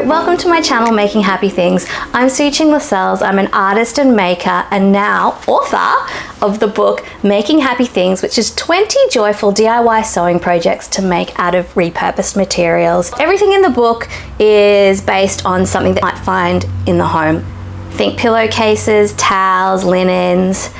Hello, welcome to my channel Making Happy Things. I'm Sue-Ching Lascelles. I'm an artist and maker and now author of the book Making Happy Things, which is 20 joyful DIY sewing projects to make out of repurposed materials. Everything in the book is based on something that you might find in the home. Think pillowcases, towels, linens,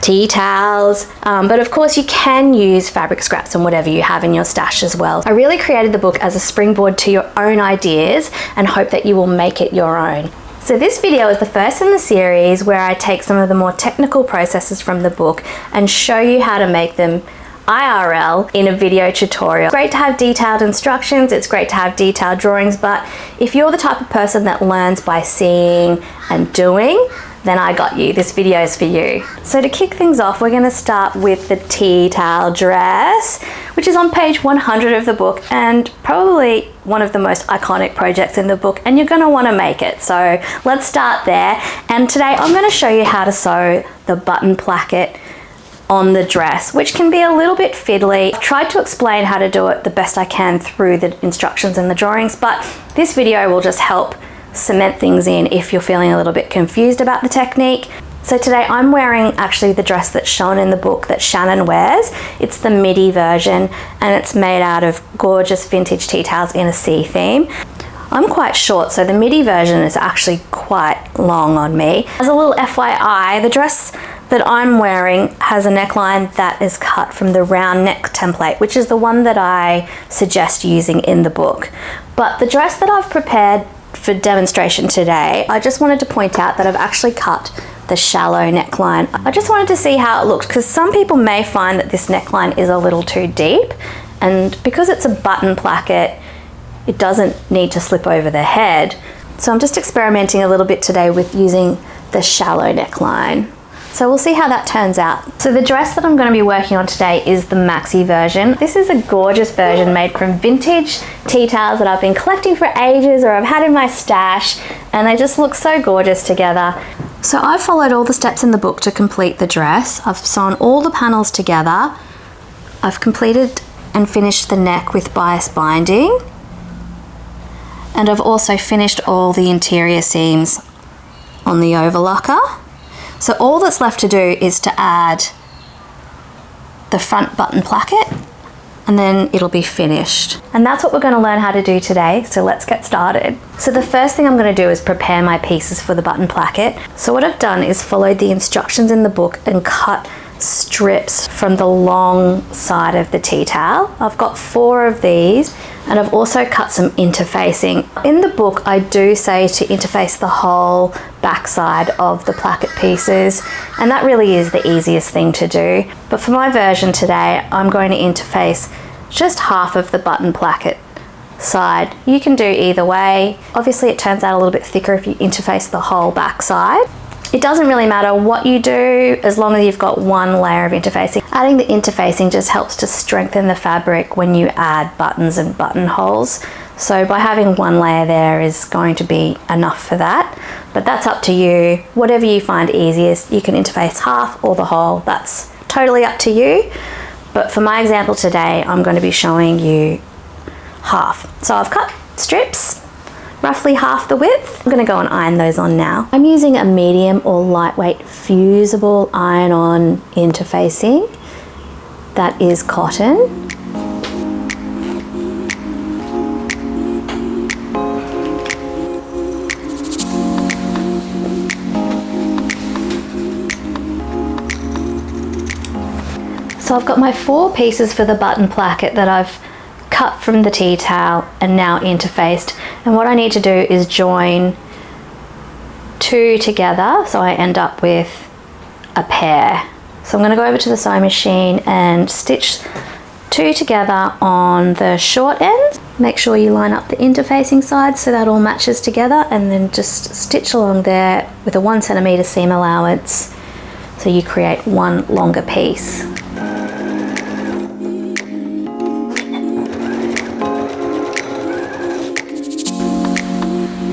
tea towels, but of course you can use fabric scraps and whatever you have in your stash as well. I really created the book as a springboard to your own ideas and hope that you will make it your own. So this video is the first in the series where I take some of the more technical processes from the book and show you how to make them IRL in a video tutorial. It's great to have detailed instructions, it's great to have detailed drawings, but if you're the type of person that learns by seeing and doing, then I got you. This video is for you. So to kick things off, we're gonna start with the tea towel dress, which is on page 100 of the book and probably one of the most iconic projects in the book, and you're gonna wanna make it. So let's start there. And today I'm gonna show you how to sew the button placket on the dress, which can be a little bit fiddly. I've tried to explain how to do it the best I can through the instructions and the drawings, but this video will just help cement things in if you're feeling a little bit confused about the technique. So today I'm wearing actually the dress that's shown in the book that Shannon wears. It's the midi version and it's made out of gorgeous vintage tea towels in a sea theme. I'm quite short, so the midi version is actually quite long on me. As a little FYI, the dress that I'm wearing has a neckline that is cut from the round neck template, which is the one that I suggest using in the book. But the dress that I've prepared for demonstration today, I just wanted to point out that I've actually cut the shallow neckline. I just wanted to see how it looked because some people may find that this neckline is a little too deep, and because it's a button placket, it doesn't need to slip over the head. So I'm just experimenting a little bit today with using the shallow neckline. So we'll see how that turns out. So the dress that I'm going to be working on today is the maxi version. This is a gorgeous version made from vintage tea towels that I've been collecting for ages or I've had in my stash, and they just look so gorgeous together. So I've followed all the steps in the book to complete the dress. I've sewn all the panels together. I've completed and finished the neck with bias binding. And I've also finished all the interior seams on the overlocker. So all that's left to do is to add the front button placket and then it'll be finished. And that's what we're going to learn how to do today, so let's get started. So the first thing I'm going to do is prepare my pieces for the button placket. So what I've done is followed the instructions in the book and cut strips from the long side of the tea towel. I've got 4 of these, and I've also cut some interfacing. In the book I do say to interface the whole backside of the placket pieces, and that really is the easiest thing to do. But for my version today I'm going to interface just half of the button placket side. You can do either way. Obviously it turns out a little bit thicker if you interface the whole backside. It doesn't really matter what you do as long as you've got one layer of interfacing. Adding the interfacing just helps to strengthen the fabric when you add buttons and buttonholes. So by having one layer there is going to be enough for that. But that's up to you. Whatever you find easiest, you can interface half or the whole. That's totally up to you. But for my example today, I'm going to be showing you half. So I've cut strips, roughly half the width. I'm going to go and iron those on now. I'm using a medium or lightweight fusible iron-on interfacing that is cotton. So I've got my 4 pieces for the button placket that I've cut from the tea towel and now interfaced, and what I need to do is join 2 together so I end up with a pair. So I'm going to go over to the sewing machine and stitch 2 together on the short ends. Make sure you line up the interfacing sides so that all matches together, and then just stitch along there with a 1 centimeter seam allowance so you create one longer piece.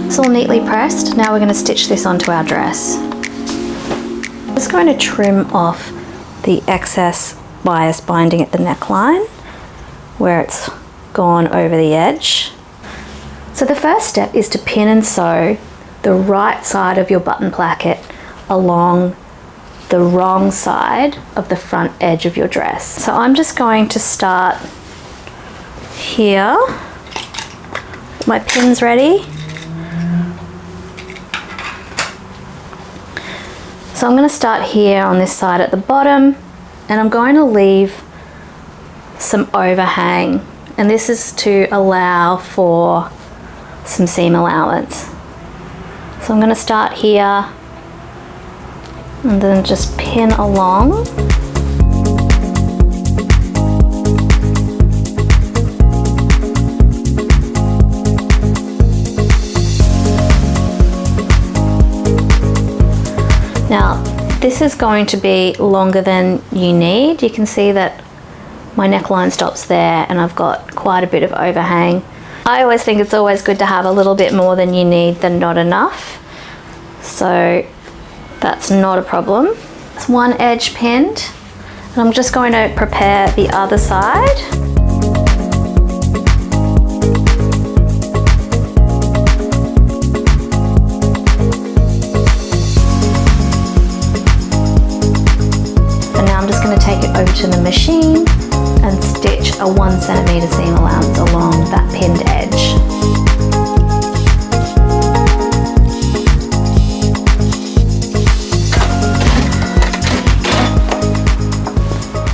It's all neatly pressed. Now we're going to stitch this onto our dress. I'm just going to trim off the excess bias binding at the neckline where it's gone over the edge. So the first step is to pin and sew the right side of your button placket along the wrong side of the front edge of your dress. So I'm just going to start here. My pin's ready. So I'm going to start here on this side at the bottom, and I'm going to leave some overhang, and this is to allow for some seam allowance. So I'm going to start here and then just pin along. Now, this is going to be longer than you need. You can see that my neckline stops there and I've got quite a bit of overhang. I always think it's always good to have a little bit more than you need than not enough. So that's not a problem. It's one edge pinned, and I'm just going to prepare the other side. And now I'm just going to take it over to the machine and stitch a 1 centimeter seam allowance along that pinned edge.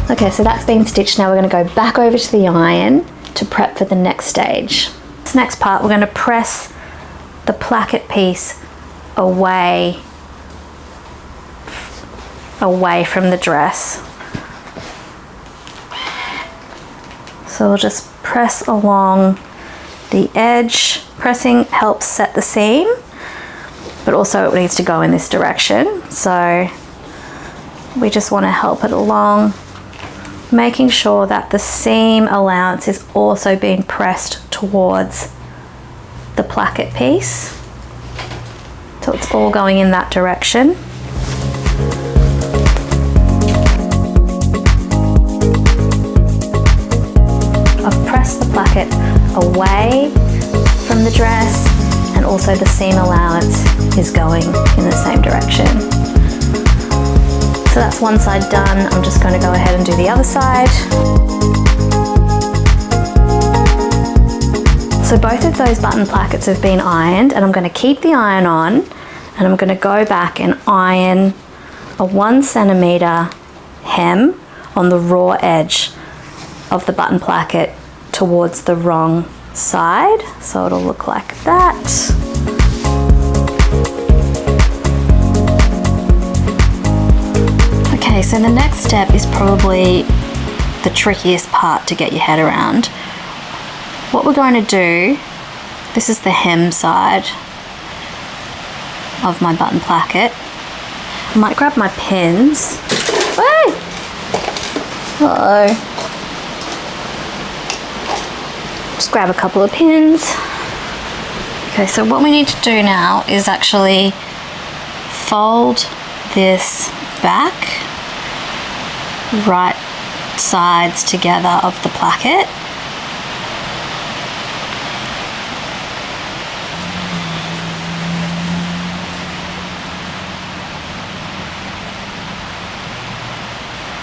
Okay, so that's been stitched. Now we're going to go back over to the iron to prep for the next stage. This next part, we're going to press the placket piece away from the dress. So we'll just press along the edge. Pressing helps set the seam, but also it needs to go in this direction. So we just want to help it along, making sure that the seam allowance is also being pressed towards the placket piece. So it's all going in that direction. I've pressed the placket away from the dress, and also the seam allowance is going in the same direction. So that's one side done. I'm just going to go ahead and do the other side. So both of those button plackets have been ironed, and I'm going to keep the iron on, and I'm going to go back and iron a 1 centimeter hem on the raw edge of the button placket towards the wrong side. So it'll look like that. Okay, so the next step is probably the trickiest part to get your head around. What we're going to do, this is the hem side of my button placket. I might grab my pins. Whoa! Uh-oh. Just grab a couple of pins. Okay, so what we need to do now is actually fold this back, right sides together of the placket.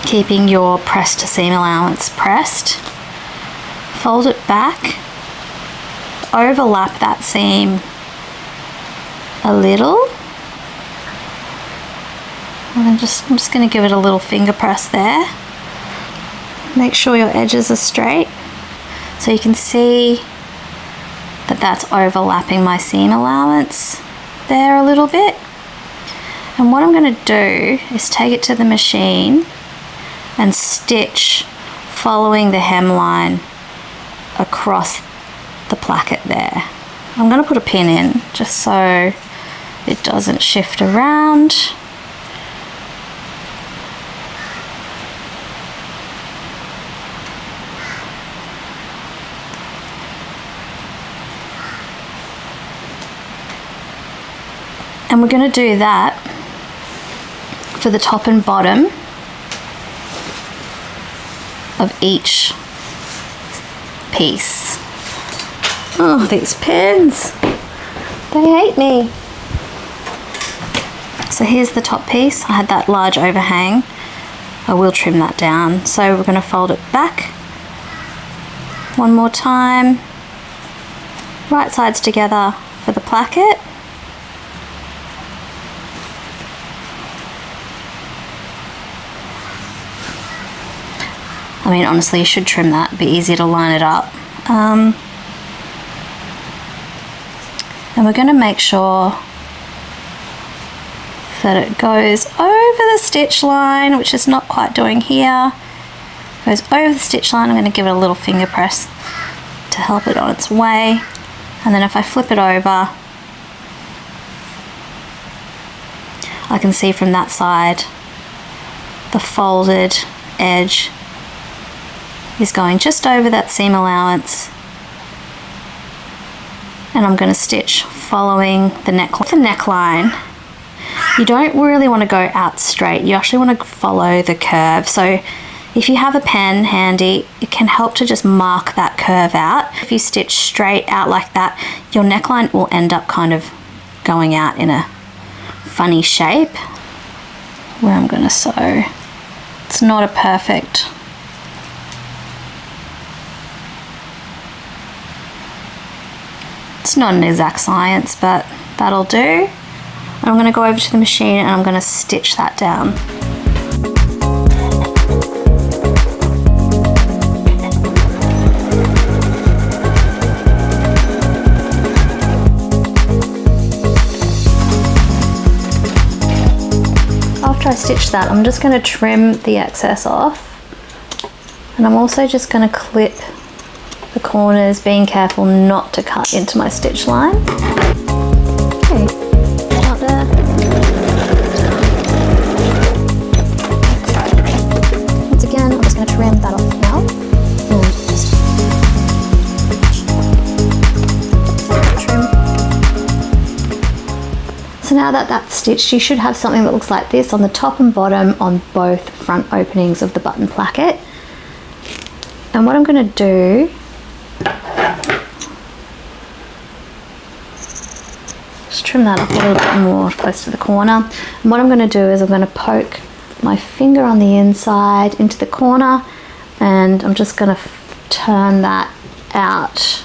Keeping your pressed seam allowance pressed. Fold it back, overlap that seam a little, and then I'm just going to give it a little finger press there. Make sure your edges are straight, so you can see that that's overlapping my seam allowance there a little bit. And what I'm going to do is take it to the machine and stitch following the hemline across the placket there. I'm going to put a pin in just so it doesn't shift around. And we're going to do that for the top and bottom of each piece. Oh, these pins, they hate me. So here's the top piece. I had that large overhang. I will trim that down. So we're going to fold it back one more time. Right sides together for the placket. I mean, honestly, you should trim that. It'd be easier to line it up. And we're going to make sure that it goes over the stitch line, which is not quite doing here. Goes over the stitch line. I'm going to give it a little finger press to help it on its way. And then if I flip it over, I can see from that side the folded edge is going just over that seam allowance, and I'm going to stitch following the neckline. You don't really want to go out straight, you actually want to follow the curve. So if you have a pen handy, it can help to just mark that curve out. If you stitch straight out like that, your neckline will end up kind of going out in a funny shape. Where I'm going to sew, it's not a perfect, it's not an exact science, but that'll do. And I'm going to go over to the machine and I'm going to stitch that down. After I stitch that, I'm just going to trim the excess off, and I'm also just going to clip the corners, being careful not to cut into my stitch line. Okay, start there. Once again, I'm just going to trim that off now. And just trim. So now that that's stitched, you should have something that looks like this on the top and bottom on both front openings of the button placket. And what I'm going to do, just trim that up a little bit more close to the corner. And what I'm going to do is I'm going to poke my finger on the inside into the corner, and I'm just going to turn that out.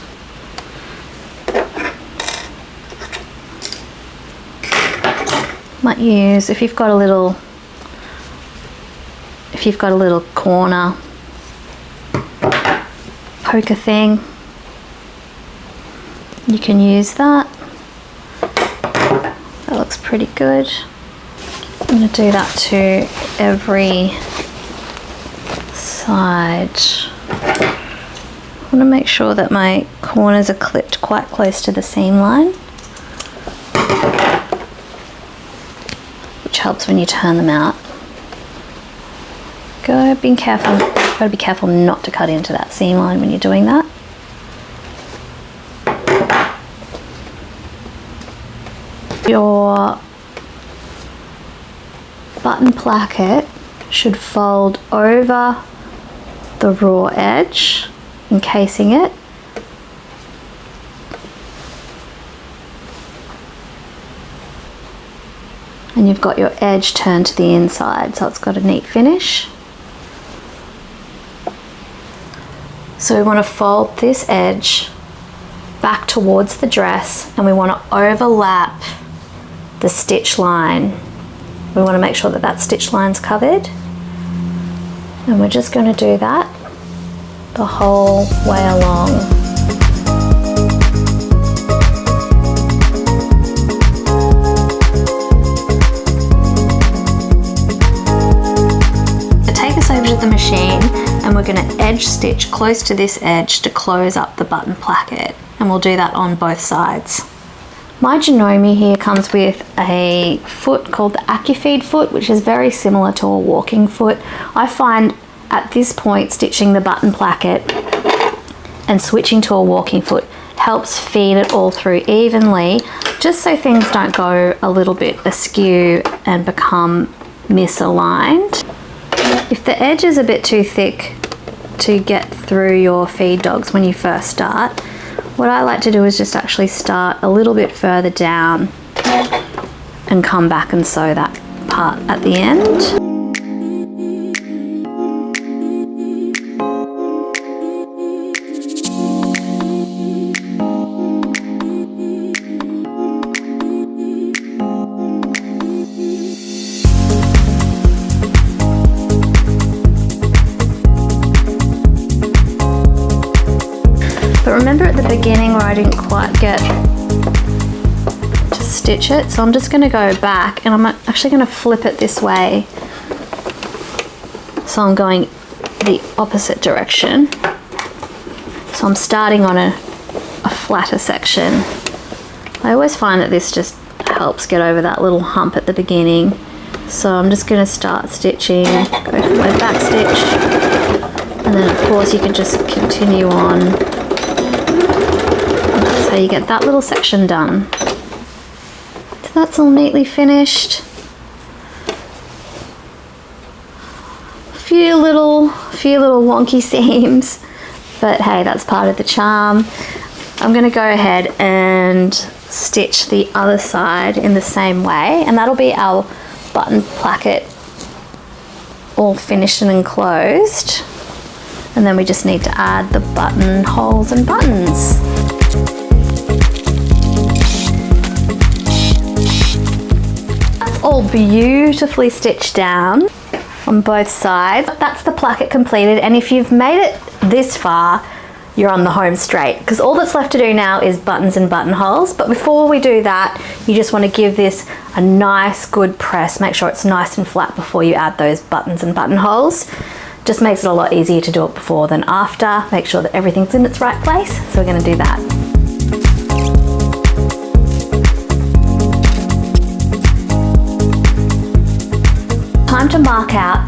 Might use, if you've got a little corner poker thing, you can use that. That looks pretty good. I'm going to do that to every side. I want to make sure that my corners are clipped quite close to the seam line, which helps when you turn them out. Gotta be careful not to cut into that seam line when you're doing that. Your button placket should fold over the raw edge, encasing it. And you've got your edge turned to the inside, so it's got a neat finish. So we want to fold this edge back towards the dress, and we want to overlap the stitch line. We want to make sure that that stitch line's covered, and we're just going to do that the whole way along. Take this over to the machine, and we're going to edge stitch close to this edge to close up the button placket, and we'll do that on both sides. My Janome here comes with a foot called the AccuFeed foot, which is very similar to a walking foot. I find at this point stitching the button placket and switching to a walking foot helps feed it all through evenly, just so things don't go a little bit askew and become misaligned. If the edge is a bit too thick to get through your feed dogs when you first start, What I like to do is just actually start a little bit further down and come back and sew that part at the end. But remember at the beginning where I didn't quite get to stitch it? So I'm just going to go back and I'm actually going to flip it this way. So I'm going the opposite direction. So I'm starting on a flatter section. I always find that this just helps get over that little hump at the beginning. So I'm just going to start stitching, go for my back stitch, and then of course you can just continue on. So you get that little section done. So that's all neatly finished. Few little wonky seams, but hey, that's part of the charm. I'm going to go ahead and stitch the other side in the same way, and that'll be our button placket all finished and enclosed. And then we just need to add the buttonholes and buttons. All beautifully stitched down on both sides. That's the placket completed, and if you've made it this far, you're on the home straight, because all that's left to do now is buttons and buttonholes. But before we do that, you just want to give this a nice good press. Make sure it's nice and flat before you add those buttons and buttonholes. Just makes it a lot easier to do it before than after. Make sure that everything's in its right place. So we're going to do that. Time to mark out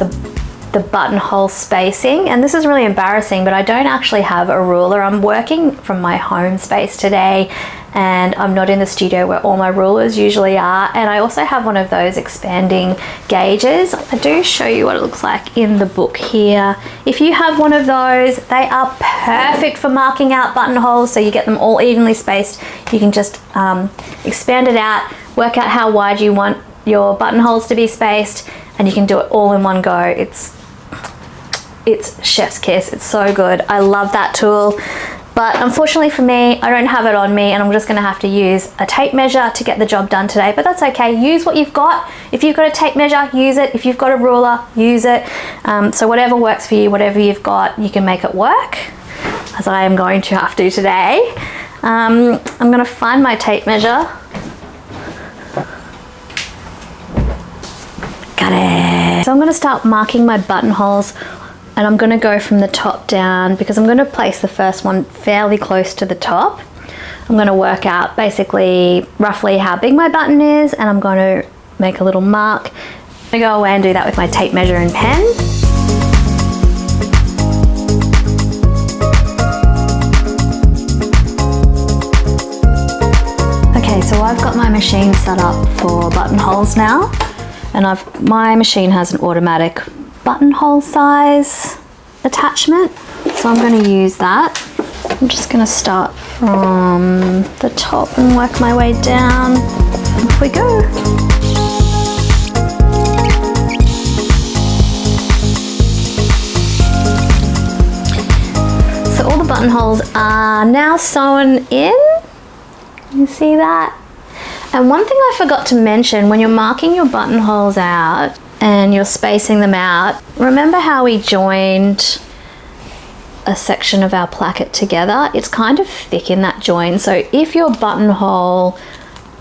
the buttonhole spacing, and this is really embarrassing, but I don't actually have a ruler. I'm working from my home space today, and I'm not in the studio where all my rulers usually are, and I also have one of those expanding gauges. I do show you what it looks like in the book here. If you have one of those, they are perfect for marking out buttonholes, so you get them all evenly spaced. You can just expand it out, work out how wide you want your buttonholes to be spaced, and you can do it all in one go. It's chef's kiss. It's so good. I love that tool, but unfortunately for me, I don't have it on me, and I'm just going to have to use a tape measure to get the job done today, but that's okay. Use what you've got. If you've got a tape measure, use it. If you've got a ruler, use it. So whatever works for you, whatever you've got, you can make it work, as I am going to have to today. I'm going to find my tape measure. Got it. So I'm going to start marking my buttonholes, and I'm going to go from the top down because I'm going to place the first one fairly close to the top. I'm going to work out basically roughly how big my button is, and I'm going to make a little mark. I'm going to go away and do that with my tape measure and pen. Okay, so I've got my machine set up for buttonholes now. And my machine has an automatic buttonhole size attachment, so I'm going to use that. I'm just going to start from the top and work my way down. Off we go. So all the buttonholes are now sewn in. You see that? And one thing I forgot to mention, when you're marking your buttonholes out and you're spacing them out, remember how we joined a section of our placket together? It's kind of thick in that join, so if your buttonhole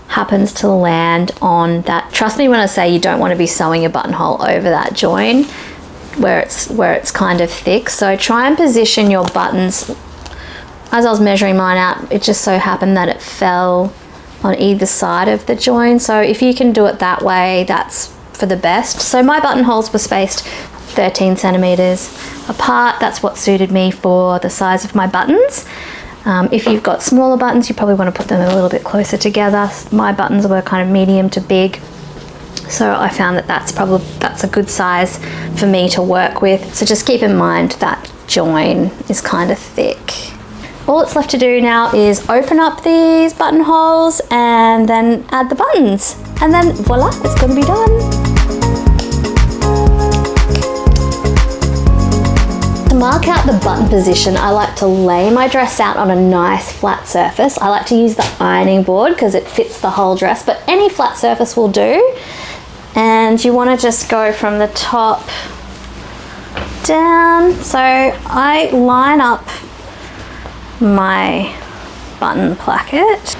happens to land on that, trust me when I say you don't want to be sewing your buttonhole over that join where it's kind of thick. So try and position your buttons. As I was measuring mine out, it just so happened that it fell on either side of the join. So if you can do it that way, that's for the best. So my buttonholes were spaced 13 centimeters apart. That's what suited me for the size of my buttons. If you've got smaller buttons, you probably want to put them a little bit closer together. My buttons were kind of medium to big, so I found that that's a good size for me to work with. So just keep in mind that join is kind of thick. All it's left to do now is open up these buttonholes and then add the buttons. And then voila, it's gonna be done. To mark out the button position, I like to lay my dress out on a nice flat surface. I like to use the ironing board because it fits the whole dress, but any flat surface will do. And you want to just go from the top down. So I line up my button placket.